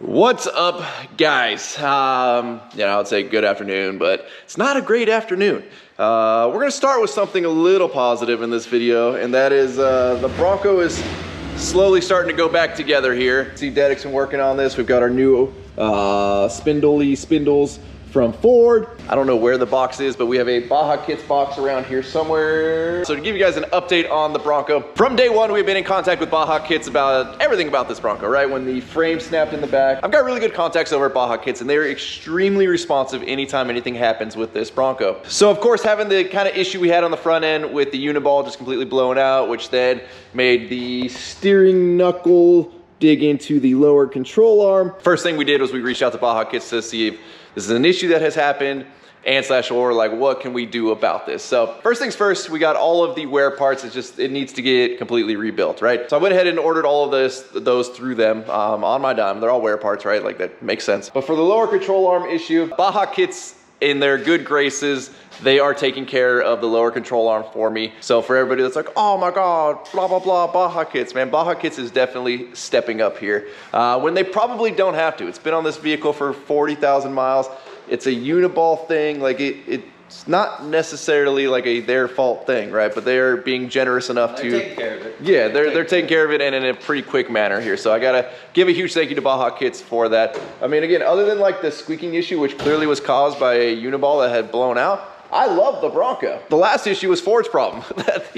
What's up, guys? I'd say good afternoon, but it's not a great afternoon. We're gonna start with something a little positive in this video, and that is the Bronco is slowly starting to go back together here. See, Dedek's been working on this. We've got our new spindles from Ford. I don't know where the box is, but we have a Baja Kits box around here somewhere. So to give you guys an update on the Bronco, from day one, we've been in contact with Baja Kits about everything about this Bronco, right? When the frame snapped in the back, I've got really good contacts over at Baja Kits, and they're extremely responsive anytime anything happens with this Bronco. So of course, having the kind of issue we had on the front end with the uniball just completely blowing out, which then made the steering knuckle dig into the lower control arm. First thing we did was we reached out to Baja Kits to see if this is an issue that has happened or like what can we do about this. So first things first, we got all of the wear parts. It needs to get completely rebuilt, right? So I went ahead and ordered all of those through them on my dime. They're all wear parts, right? Like that makes sense. But for the lower control arm issue, Baja Kits, in their good graces, they are taking care of the lower control arm for me. So for everybody that's like, oh my God, blah, blah, blah, Baja Kits, man, Baja Kits is definitely stepping up here when they probably don't have to. It's been on this vehicle for 40,000 miles. It's a uniball thing. Like it's not necessarily like their fault thing, right? But they're being generous enough to take care of it. Yeah, they're taking care of it, and in a pretty quick manner here. So I gotta give a huge thank you to Baja Kits for that. I mean, again, other than like the squeaking issue, which clearly was caused by a uniball that had blown out, I love the Bronco. The last issue was Ford's problem. That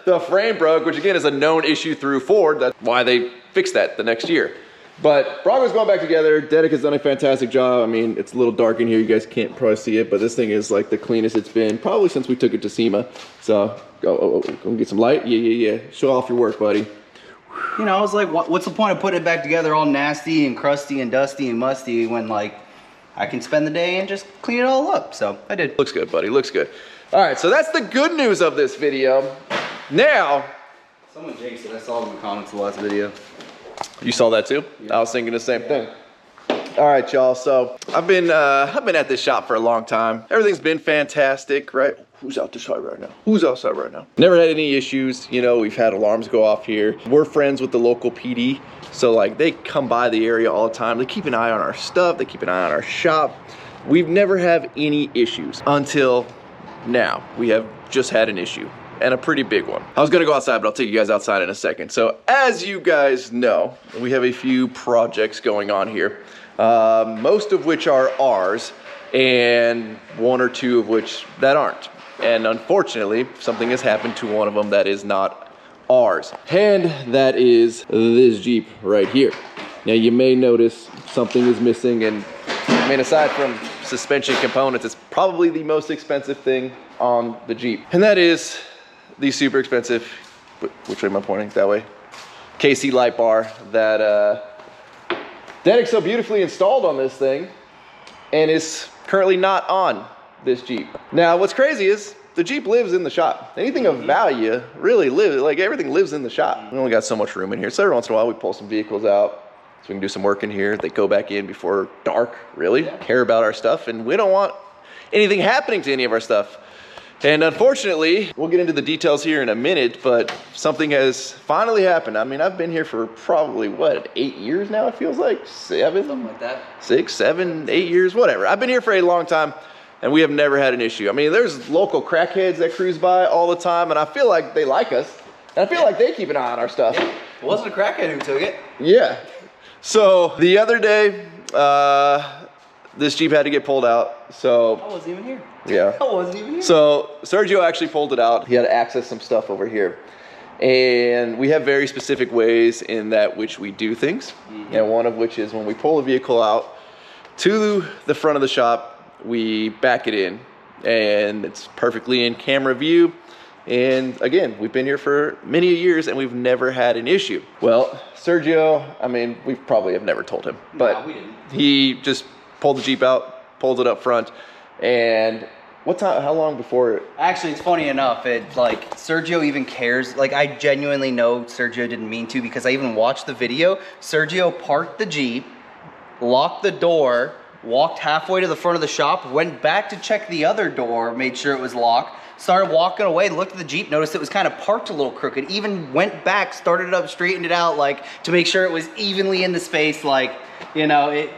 the frame broke, which again is a known issue through Ford. That's why they fixed that the next year. But Bronco's going back together. Dedek has done a fantastic job. I mean, it's a little dark in here. You guys can't probably see it, but this thing is like the cleanest it's been probably since we took it to SEMA. So go get some light. Yeah. Show off your work, buddy. You know, I was like, what's the point of putting it back together all nasty and crusty and dusty and musty when like I can spend the day and just clean it all up? So I did. Looks good, buddy. Looks good. All right, so that's the good news of this video. Now, someone jinxed it. I saw it in the comments the last video. You saw that too? Yeah. I was thinking the same thing. All right, y'all. So I've been at this shop for a long time. Everything's been fantastic, right? Who's outside right now? Who's outside right now? Never had any issues. You know, we've had alarms go off here. We're friends with the local PD, so like they come by the area all the time. They keep an eye on our stuff. They keep an eye on our shop. We've never had any issues until now. We have just had an issue. And a pretty big one. I was gonna go outside, but I'll take you guys outside in a second. So as you guys know, we have a few projects going on here, most of which are ours, and one or two of which that aren't. And unfortunately, something has happened to one of them that is not ours. And that is this Jeep right here. Now you may notice something is missing, and I mean, aside from suspension components, it's probably the most expensive thing on the Jeep. And that is the super expensive, which way am I pointing? That way. KC light bar that Dedek so beautifully installed on this thing and is currently not on this Jeep. Now, what's crazy is the Jeep lives in the shop. Anything of value really lives, like everything lives in the shop. We only got so much room in here. So every once in a while we pull some vehicles out so we can do some work in here. They go back in before dark, really. Care about our stuff, and we don't want anything happening to any of our stuff. And unfortunately, we'll get into the details here in a minute, but something has finally happened. I mean, I've been here for probably, what, 8 years now, it feels like? 7? Something like that. 6, 7, 8 years, whatever. I've been here for a long time, and we have never had an issue. I mean, there's local crackheads that cruise by all the time, and I feel like they like us. And I feel like they keep an eye on our stuff. Yeah. It wasn't a crackhead who took it. Yeah. So the other day, this Jeep had to get pulled out, so. I wasn't even here. Yeah. I wasn't even here. So Sergio actually pulled it out. He had to access some stuff over here. And we have very specific ways in that which we do things. And one of which is when we pull a vehicle out to the front of the shop, we back it in. And it's perfectly in camera view. And again, we've been here for many years and we've never had an issue. Well, Sergio, I mean, we probably have never told him, but no, we didn't. He just pulled the Jeep out, pulled it up front, and how long before? Actually, it's funny enough, like Sergio even cares. Like I genuinely know Sergio didn't mean to, because I even watched the video. Sergio parked the Jeep, locked the door, walked halfway to the front of the shop, went back to check the other door, made sure it was locked, started walking away, looked at the Jeep, noticed it was kind of parked a little crooked, even went back, started it up, straightened it out, like, to make sure it was evenly in the space, like, you know, it's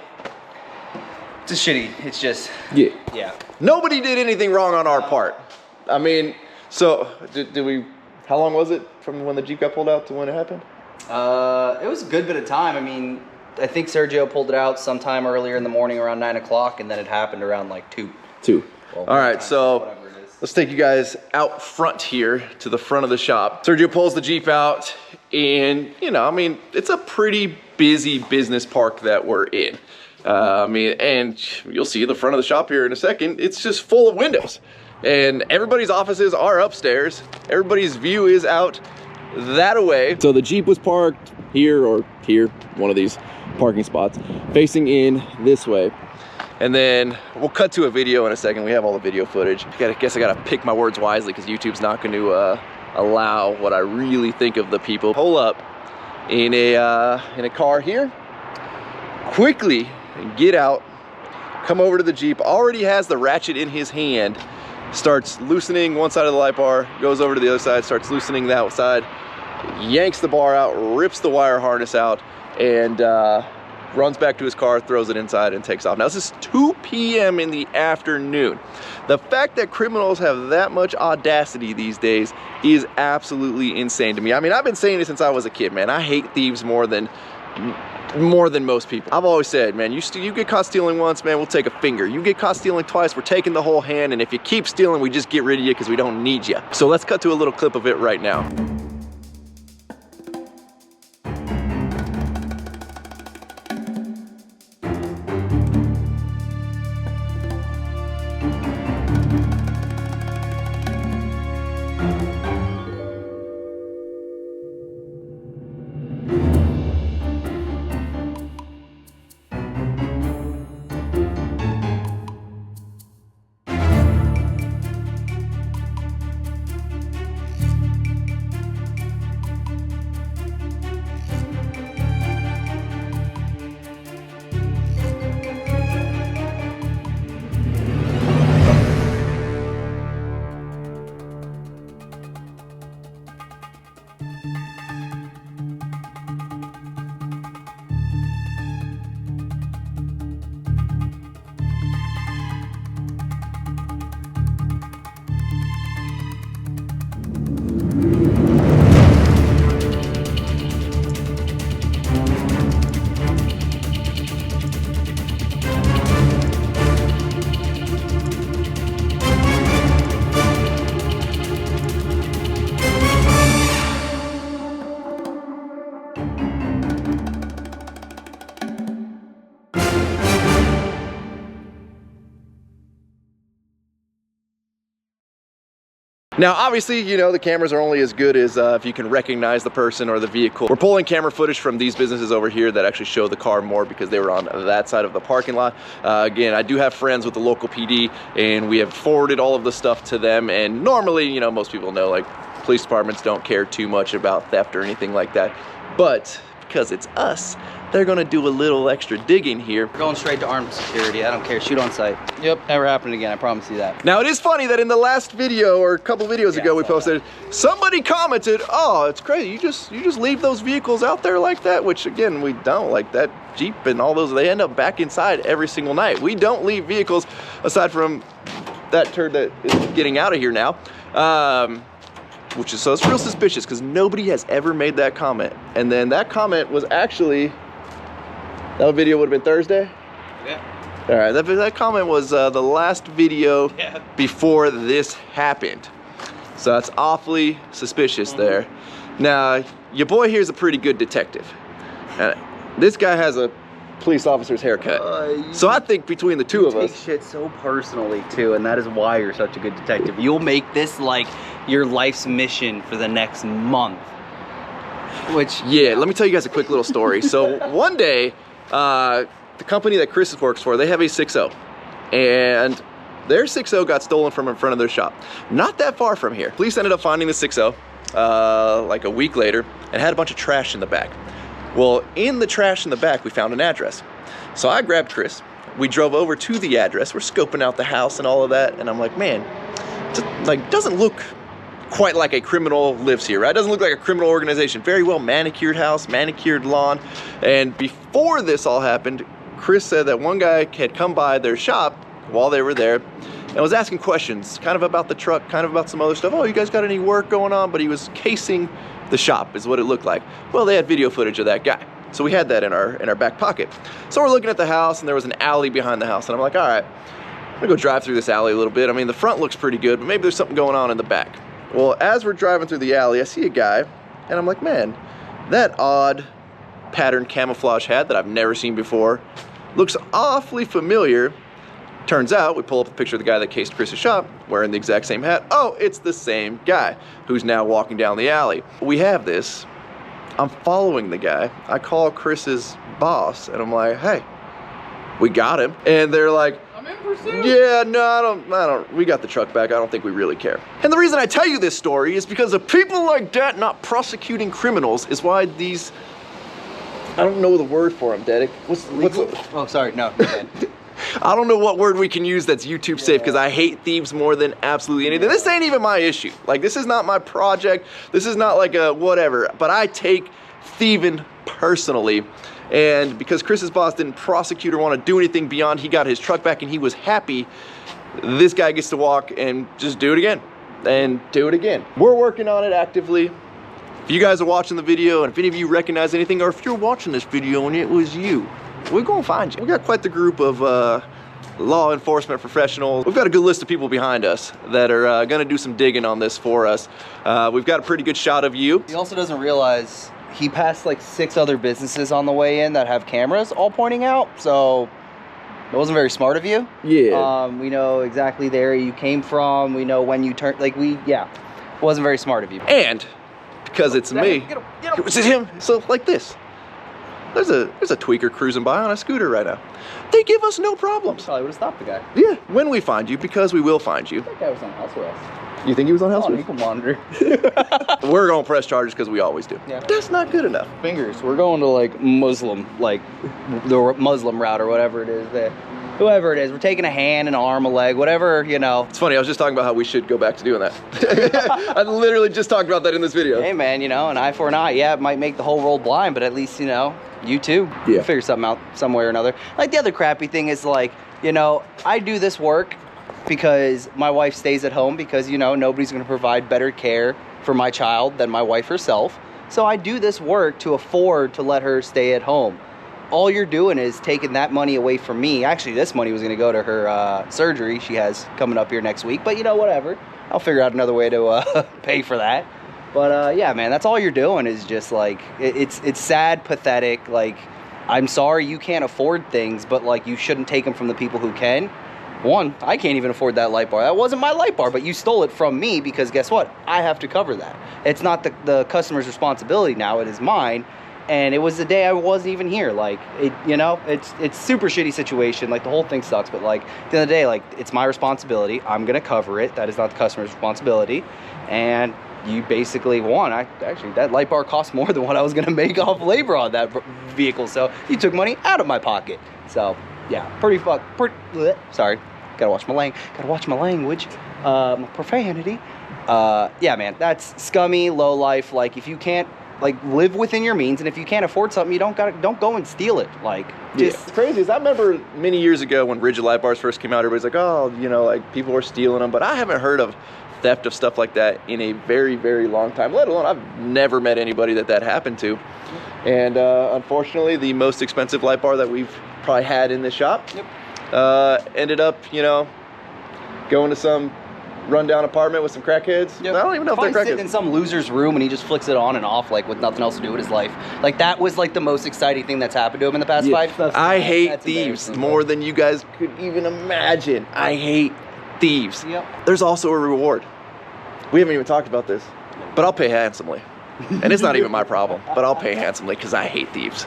just shitty. It's just, yeah. Nobody did anything wrong on our part. I mean, so, did we, how long was it from when the Jeep got pulled out to when it happened? It was a good bit of time. I mean, I think Sergio pulled it out sometime earlier in the morning around 9 o'clock, and then it happened around like 2. Well, all right, so let's take you guys out front here to the front of the shop. Sergio pulls the Jeep out, and you know, I mean, it's a pretty busy business park that we're in. I mean, and you'll see the front of the shop here in a second. It's just full of windows, and everybody's offices are upstairs. Everybody's view is out that away. So the Jeep was parked here or here, one of these parking spots, facing in this way. And then we'll cut to a video in a second. We have all the video footage. I guess I gotta pick my words wisely because YouTube's not going to allow what I really think of the people. Pull up in a car here, quickly get out, come over to the Jeep, already has the ratchet in his hand, starts loosening one side of the light bar, goes over to the other side, starts loosening that side, yanks the bar out, rips the wire harness out, and runs back to his car, throws it inside, and takes off. Now, this is 2 p.m. in the afternoon. The fact that criminals have that much audacity these days is absolutely insane to me. I mean, I've been saying it since I was a kid, man. I hate thieves more than most people. I've always said, man, you get caught stealing once, man, we'll take a finger. You get caught stealing twice, we're taking the whole hand, and if you keep stealing, we just get rid of you because we don't need you. So let's cut to a little clip of it right now. Now, obviously, you know, the cameras are only as good as if you can recognize the person or the vehicle. We're pulling camera footage from these businesses over here that actually show the car more because they were on that side of the parking lot. Again, I do have friends with the local PD, and we have forwarded all of the stuff to them. And normally, you know, most people know, like, police departments don't care too much about theft or anything like that. But because it's us, they're gonna do a little extra digging here. We're going straight to armed security. I don't care. Shoot on sight. Yep, never happened again. I promise you that. Now, it is funny that in the last video or a couple videos ago we posted, somebody commented, "Oh, it's crazy. You just leave those vehicles out there like that," which again, we don't. Like that Jeep and all those, they end up back inside every single night. We don't leave vehicles aside from that turd that is getting out of here now. Which is, so it's real suspicious because nobody has ever made that comment. And then that comment was actually, that video would have been Thursday? Yeah. All right, that comment was the last video before this happened. So that's awfully suspicious there. Now, your boy here is a pretty good detective. This guy has a police officer's haircut. So I think between the two of us. You take shit so personally too, and that is why you're such a good detective. You'll make this like your life's mission for the next month. Which, yeah, let me tell you guys a quick little story. So one day, the company that Chris works for, they have a 6.0, and their 6.0 got stolen from in front of their shop. Not that far from here. Police ended up finding the 6.0 like a week later, and had a bunch of trash in the back. Well, in the trash in the back, we found an address. So I grabbed Chris. We drove over to the address. We're scoping out the house and all of that, and I'm like, man, like doesn't look quite like a criminal lives here, right? Doesn't look like a criminal organization. Very well manicured house, manicured lawn. And before this all happened, Chris said that one guy had come by their shop while they were there and was asking questions, kind of about the truck, kind of about some other stuff. Oh, you guys got any work going on? But he was casing the shop, is what it looked like. Well, they had video footage of that guy. So we had that in our back pocket. So we're looking at the house, and there was an alley behind the house. And I'm like, all right, I'm gonna go drive through this alley a little bit. I mean, the front looks pretty good, but maybe there's something going on in the back. Well, as we're driving through the alley, I see a guy, and I'm like, man, that odd pattern camouflage hat that I've never seen before looks awfully familiar. Turns out, we pull up a picture of the guy that cased Chris's shop wearing the exact same hat. Oh, it's the same guy who's now walking down the alley. We have this. I'm following the guy. I call Chris's boss, and I'm like, hey, we got him. And they're like, I'm in pursuit. Yeah, no, I don't, we got the truck back. I don't think we really care. And the reason I tell you this story is because of people like that not prosecuting criminals is why these, I don't know the word for them, Dedick. Oh, sorry, no. I don't know what word we can use that's YouTube safe because I hate thieves more than absolutely anything. This ain't even my issue. Like, this is not my project. This is not like a whatever, but I take thieving personally. And because Chris's boss didn't prosecute or want to do anything beyond he got his truck back and he was happy, this guy gets to walk and just do it again and do it again. We're working on it actively. If you guys are watching the video and if any of you recognize anything, or if you're watching this video and it was you, we're gonna find you. We got quite the group of law enforcement professionals. We've got a good list of people behind us that are gonna do some digging on this for us. We've got a pretty good shot of you. He also doesn't realize he passed like 6 other businesses on the way in that have cameras all pointing out, so it wasn't very smart of you. Yeah. We know exactly the area you came from. We know when you turned, like it wasn't very smart of you. And because it's me, Get him. it's him. So like this, there's a tweaker cruising by on a scooter right now. They give us no problems. Probably would have stopped the guy. Yeah, when we find you, because we will find you. That guy was on house arrest. You think he was on house He arrest? can monitor. We're gonna press charges because we always do. Yeah. That's not good enough. Fingers. We're going to like Muslim, like the Muslim route or whatever it is. Whoever it is, we're taking a hand, an arm, a leg, whatever, you know. It's funny, I was just talking about how we should go back to doing that. I literally just talked about that in this video. Hey man, you know, an eye for an eye. Yeah, it might make the whole world blind, but at least, you know, you too. Yeah. You'll figure something out some way or another. Like the other crappy thing is like, you know, I do this work because my wife stays at home because, you know, nobody's going to provide better care for my child than my wife herself. So I do this work to afford to let her stay at home. All you're doing is taking that money away from me. Actually, this money was going to go to her surgery she has coming up here next week. But, you know, whatever. I'll figure out another way to pay for that. But, yeah, man, that's all you're doing is just, like, it's sad, pathetic. Like, I'm sorry you can't afford things, but, like, you shouldn't take them from the people who can. One, I can't even afford that light bar. That wasn't my light bar, but you stole it from me because guess what? I have to cover that. It's not the customer's responsibility now. It is mine. And it was the day I wasn't even here. Like, you know, it's super shitty situation. Like, the whole thing sucks. But, like, at the end of the day, like, it's my responsibility. I'm going to cover it. That is not the customer's responsibility. And you basically won. Actually, that light bar cost more than what I was going to make off labor on that vehicle. So, you took money out of my pocket. So, yeah, sorry. Gotta watch my language. Profanity. Yeah, man, that's scummy, low life. Like, if you can't, like, live within your means, and if you can't afford something, you don't go and steal it. Like, just It's crazy. Is I remember many years ago when rigid light bars first came out, everybody's like, oh, you know, like, people were stealing them. But I haven't heard of theft of stuff like that in a very, very long time. Let alone, I've never met anybody that happened to. And unfortunately, the most expensive light bar that we've probably had in this shop ended up, you know, going to some rundown apartment with some crackheads. Yep. I don't even know if they're sitting crackheads. in some loser's room and he just flicks it on and off, like, with nothing else to do with his life. Like, that was like the most exciting thing that's happened to him in the past 5 years. I hate thieves more than you guys could even imagine. I hate thieves. Yep. There's also a reward. We haven't even talked about this, but I'll pay handsomely. And it's not even my problem, but I'll pay handsomely because I hate thieves.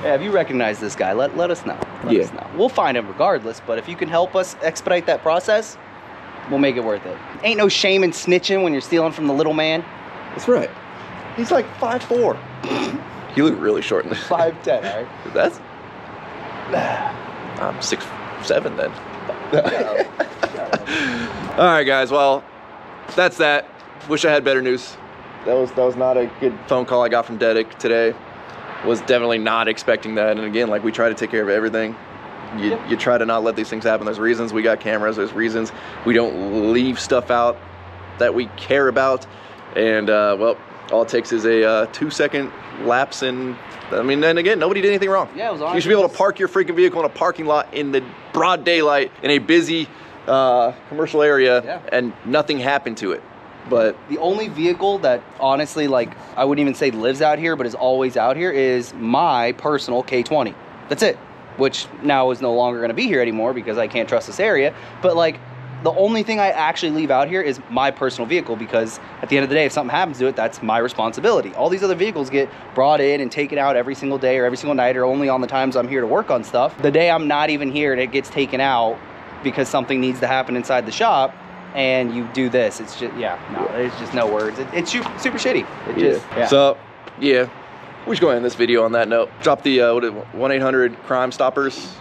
Yeah, if you recognize this guy, let us know. Let us know. We'll find him regardless, but if you can help us expedite that process, we'll make it worth it. Ain't no shame in snitching when you're stealing from the little man. That's right. He's like 5'4". You look really short in this. 5'10", all right? That's... I'm 6'7" then. All right, guys. Well, that's that. Wish I had better news. That was not a good phone call I got from Dedic today. Was definitely not expecting that. And again, like, we try to take care of everything. You try to not let these things happen. There's reasons we got cameras. There's reasons we don't leave stuff out that we care about. And well, all it takes is a 2-second lapse, and I mean, and again, nobody did anything wrong. Yeah, it was you should be able to park your freaking vehicle in a parking lot in the broad daylight in a busy commercial area, and nothing happened to it. But the only vehicle that honestly, like, I wouldn't even say lives out here, but is always out here is my personal K20. That's it. Which now is no longer going to be here anymore because I can't trust this area. But like, the only thing I actually leave out here is my personal vehicle, because at the end of the day, if something happens to it, that's my responsibility. All these other vehicles get brought in and taken out every single day or every single night, or only on the times I'm here to work on stuff. The day I'm not even here and it gets taken out because something needs to happen inside the shop, and you do this, it's just, there's just no words. It's super shitty. It just, So, yeah, we should go end this video on that note. Drop the 1-800 Crime Stoppers.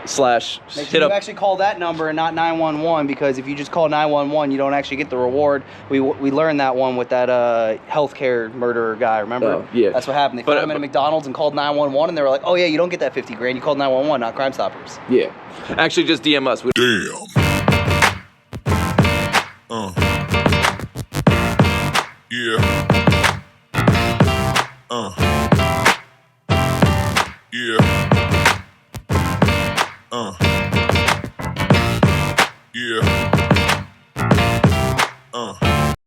Slash Make sure you actually call that number and not 911, because if you just call 911, you don't actually get the reward. We learned that one with that healthcare murderer guy, remember? Oh, yeah. That's what happened. They found him at a McDonald's and called 911, and they were like, oh yeah, you don't get that 50 grand. You called 911, not Crime Stoppers. Yeah. Actually, just DM us. Damn. Yeah. Yeah.